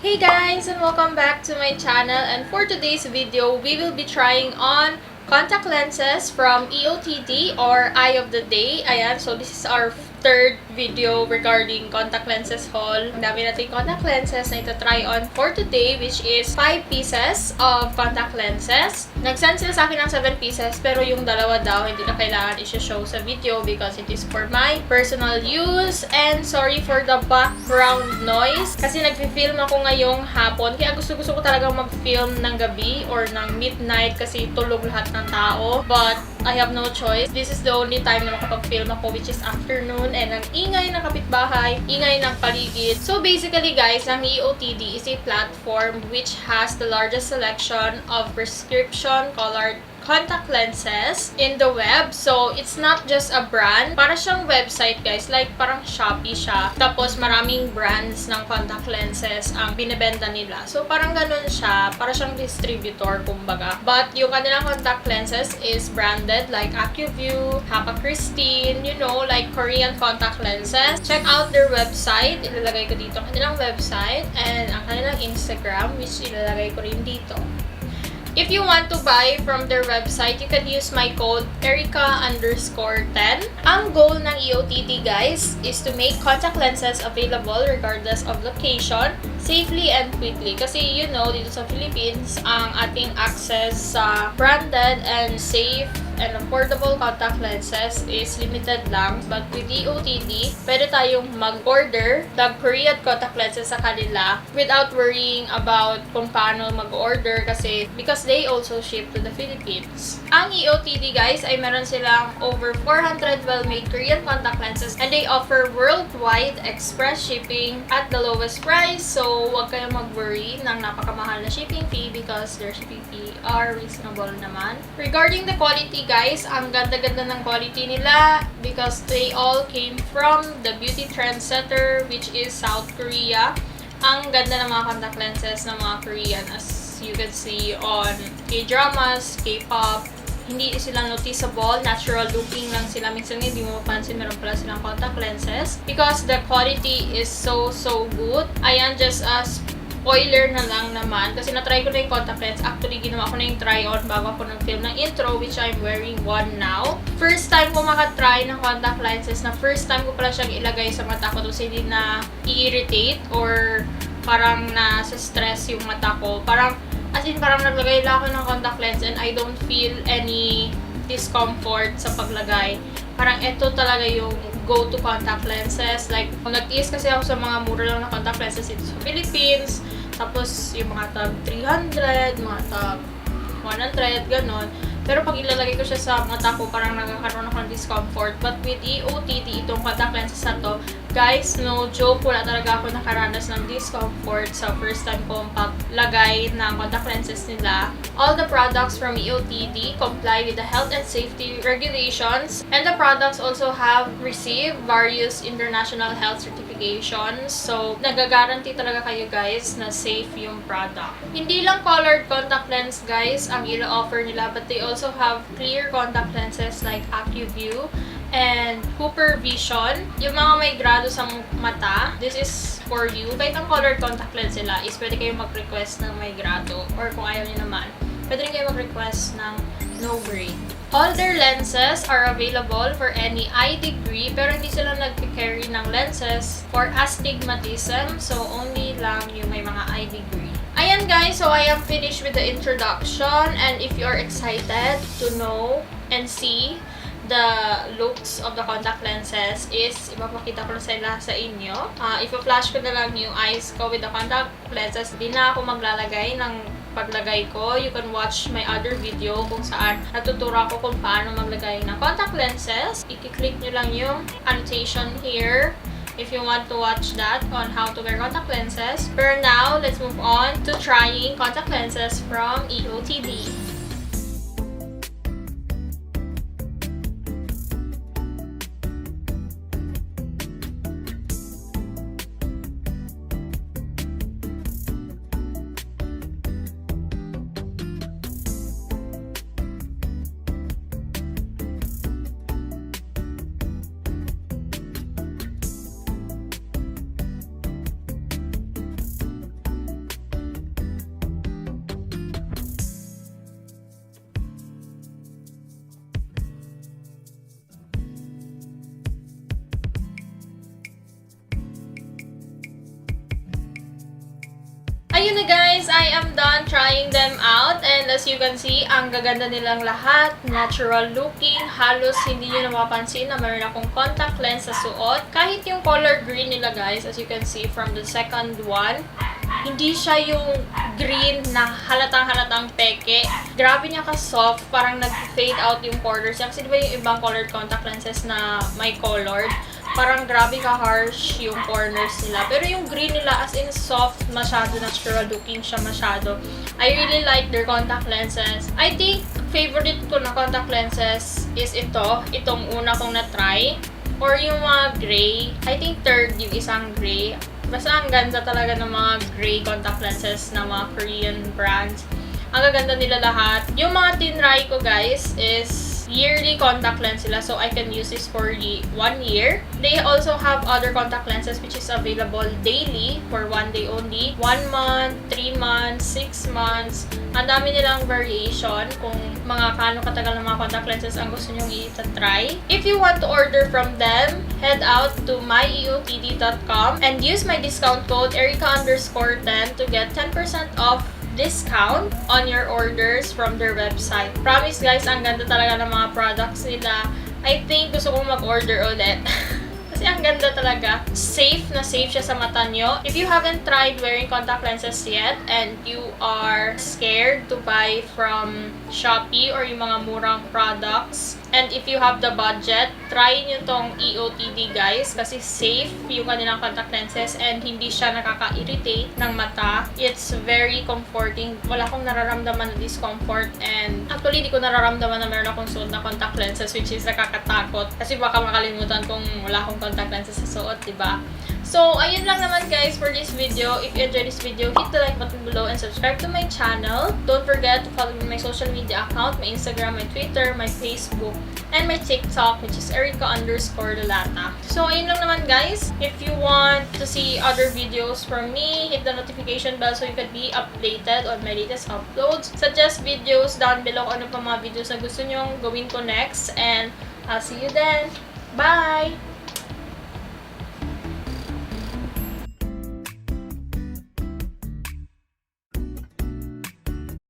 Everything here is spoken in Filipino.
Hey guys, and welcome back to my channel, and for today's video, we will be trying on contact lenses from EOTD or Eye of the Day. Ayan, so this is our third video regarding contact lenses haul. Ang dami natin contact lenses na ito-try on for today, which is 5 pieces of contact lenses. Nag-send sila sa akin ng 7 pieces, pero yung dalawa daw hindi na kailangan i-show sa video because it is for my personal use. And sorry for the background noise kasi nagfi-film ako ngayong hapon, kaya gusto ko talagang mag-film ng gabi or ng midnight kasi tulog lahat ng tao, but I have no choice. This is the only time na makapag-film ako, which is afternoon, and ang ingay ng kapitbahay, ingay ng paligid. So basically guys, ang EOTD is a platform which has the largest selection of prescription colored contact lenses in the web. So, it's not just a brand. Para siyang website, guys. Like, parang Shopee siya. Tapos, maraming brands ng contact lenses ang binibenta nila. So, parang ganun siya. Para siyang distributor, kumbaga. But, yung kanilang contact lenses is branded like AccuView, Hapa, Kristin, you know, like Korean contact lenses. Check out their website. Ilalagay ko dito ang kanilang website and ang kanilang Instagram, which ilalagay ko rin dito. If you want to buy from their website, you can use my code ERICA_10. Ang goal ng EOTD guys is to make contact lenses available regardless of location, safely and quickly. Kasi you know, dito sa Philippines, ang ating access sa branded and safe and affordable contact lenses is limited lang. But with EOTD, pwede tayong mag-order ng Korean contact lenses sa kanila without worrying about kung paano mag-order kasi because they also ship to the Philippines. Ang EOTD guys ay meron silang over 400 well-made Korean contact lenses and they offer worldwide express shipping at the lowest price. So, huwag kayong mag-worry ng napakamahal na shipping fee because their shipping fee are reasonable naman. Regarding the quality guys, ang ganda-ganda ng quality nila because they all came from the beauty trendsetter which is South Korea. Ang ganda ng mga contact lenses ng mga Korean as you can see on K-dramas, K-pop. Hindi sila noticeable, natural looking lang sila. Minsan hindi mo mapansin meron pala silang contact lenses because the quality is so good. Ayan, just as spoiler na lang naman kasi na-try ko na yung contact lens. Actually, ginawa ko na yung try-on bago ako ng-film ng intro which I'm wearing one now. First time ko makatry ng contact lenses na first time ko pala siyang ilagay sa mata ko kasi hindi na i-irritate or parang na-stress yung mata ko. Parang, as in, parang naglagay lang ako ng contact lens and I don't feel any discomfort sa paglagay. Parang ito talaga yung go-to contact lenses. Like, kung nag-tiis kasi ako sa mga mura lang na contact lenses dito sa Philippines, tapos yung mga tag 300, mga tag 100, ganon. Pero pag ilalagay ko siya sa mata ko, parang nagkakaroon ako ng discomfort. But with EOTD, itong contact lenses na to, guys, no joke, wala talaga ako nakaranas ng discomfort sa first time kong paglagay ng contact lenses nila. All the products from EOTD comply with the health and safety regulations, and the products also have received various international health certifications. So, nagagaranti talaga kayo guys na safe yung product. Hindi lang colored contact lens guys ang ilo-offer nila, but they also have clear contact lenses like AccuView and Cooper Vision. Yung mga may grado sa mata, this is for you. Kahit ang colored contact lens nila is pwede kayo mag-request ng may grado or kung ayaw niyo naman, pwede rin kayo mag-request ng no grade. All their lenses are available for any eye degree pero hindi sila nag-carry ng lenses for astigmatism, so only lang yung may mga eye degree. Ayan guys, so I am finished with the introduction, and if you are excited to know and see the looks of the contact lenses is ipapakita ko na sila sa inyo. Ipa-flash ko na lang yung eyes ko with the contact lenses. Di na ako maglalagay ng paglagay ko. You can watch my other video kung saan natuturo ako kung paano maglagay ng contact lenses. I-click nyo lang yung annotation here if you want to watch that on how to wear contact lenses. For now, let's move on to trying contact lenses from EOTD. ayun na guys, I am done trying them out. And as you can see, ang gaganda nilang lahat. Natural looking. Halos hindi nyo napapansin na meron akong contact lens sa suot. Kahit yung color green nila guys, as you can see from the second one, hindi siya yung green na halatang-halatang peke. Grabe niya ka-soft. Parang nag-fade out yung corners. Kasi diba yung ibang colored contact lenses na may colored, parang grabe ka-harsh yung corners nila. Pero yung green nila as in soft masyado, natural looking siya masyado. I really like their contact lenses. I think favorite ko na contact lenses is itong una kong na-try. Or yung mga gray. I think third yung isang gray. Basta ang ganda talaga ng mga gray contact lenses ng mga Korean brands. Ang gaganda nila lahat. Yung mga tinry ko guys is yearly contact lens sila, so I can use this for 1 year. They also have other contact lenses which is available daily for 1 day only. 1 month, 3 months, 6 months. Ang dami nilang variation kung mga kano katagal ng mga contact lenses ang gusto nyong i-try. If you want to order from them, head out to myeotd.com and use my discount code Erica_10 to get 10% off discount on your orders from their website. Promise guys, ang ganda talaga ng mga products nila. I think gusto kong mag-order ulit. Kasi ang ganda talaga. Safe na safe siya sa mata nyo. If you haven't tried wearing contact lenses yet and you are scared to buy from Shopee or yung mga murang products, and if you have the budget, try nyo tong EOTD guys kasi safe yung kanilang contact lenses and hindi siya nakaka-irritate ng mata. It's very comforting. Wala akong nararamdaman na discomfort and actually di ko nararamdaman na meron akong suot na contact lenses, which is nakakatakot kasi baka makalimutan kung wala akong contact lenses sa suot, diba? So, ayun lang naman guys for this video. If you enjoyed this video, hit the like button below and subscribe to my channel. Don't forget to follow me on my social media account, my Instagram, my Twitter, my Facebook, and my TikTok, which is Erica_Delata. So, ayun lang naman guys. If you want to see other videos from me, hit the notification bell so you can be updated on my latest uploads. Suggest videos down below kung ano pa mga videos na gusto nyong gawin ko next. And I'll see you then. Bye!